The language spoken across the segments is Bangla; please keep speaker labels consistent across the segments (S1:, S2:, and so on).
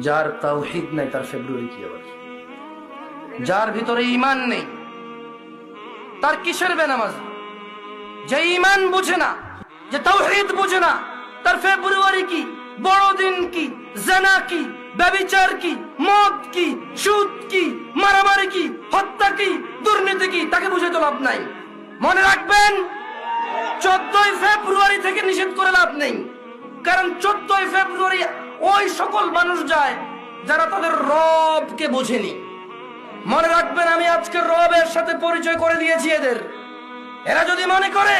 S1: যার তাওহীদ নাই তার ফেব্রুয়ারি কি আবার? যার ভিতরে ঈমান নেই তার কিসের বেনামাজি? যে ঈমান বুঝে না, যে তাওহীদ বুঝে না, তার ফেব্রুয়ারি কি, বড়দিন কি, জিনা কি, ব্যভিচার কি, মদ কি, সুদ কি, মারামারি কি, হত্যা কি, দুর্নীতি কি, তাকে বুঝে তো লাভ নাই। মনে রাখবেন, 14ই ফেব্রুয়ারি থেকে নিষেধ করে লাভ নেই। কারণ 14ই ফেব্রুয়ারি ওই সকল মানুষ যায় যারা তাদের রবকে বোঝেনি। মনে রাখবেন, আমি আজকে রবের সাথে পরিচয় করে দিয়েছি এদের। এরা যদি মনে করে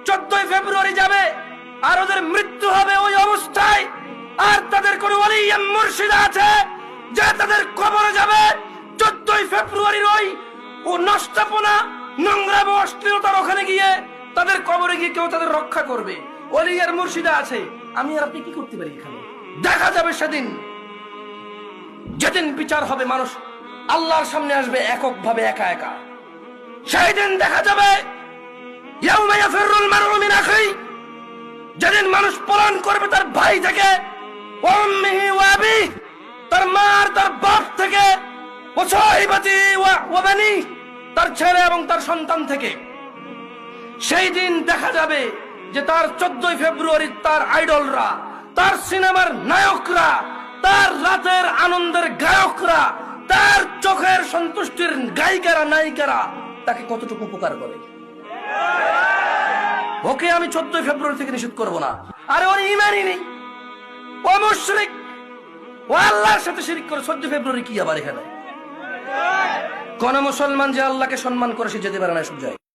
S1: 14ই ফেব্রুয়ারি যাবে আর ওদের মৃত্যু হবে ওই অবস্থায়, আর তাদের কোন ওলি মুর্শিদ আছে যে তাদের কবরে যাবে 14ই ফেব্রুয়ারির ওই ও নষ্টপনা, নোংরা ও অশ্লীলতার ওখানে গিয়ে তাদের কবরে গিয়ে কেউ তাদের রক্ষা করবে, ওলি আর মুর্শিদা আছে, আমি আর আপনি কি করতে পারি? এখানে দেখা যাবে সেদিন, যেদিন বিচার হবে, মানুষ আল্লাহর সামনে আসবে এককভাবে, একা একা। সেই দিন দেখা যাবে ইয়াউমা ইয়াফিরুল মারউ মিন আখিহি, যেদিন মানুষ পলায়ন করবে তার ভাই থেকে, ওয়া উম্মিহি ওয়া আবিহি, তার মা আর তার বাপ থেকে, ওয়া সাহিবাতি ওয়া বানি, তার ছেলে এবং তার সন্তান থেকে। সেই দিন দেখা যাবে যে তার 14ই ফেব্রুয়ারি তার আইডলরা, তার সিনেমার নায়করা, তার রাতের আনন্দের গায়করা, তার চোখের সন্তুষ্টির গায়িকারা, নায়িকারা তাকে কতটুকু উপকার করে। ওকে আমি 14ই ফেব্রুয়ারি থেকে নিষেধ করব না। আরে ওর ঈমানই নেই, ও মুশরিক, ও আল্লাহর সাথে শিরক করে। 14 ফেব্রুয়ারি কি আবার এখানে? কোন মুসলমান যে আল্লাহকে সম্মান করে সে যেতে পারে না, সব যায়।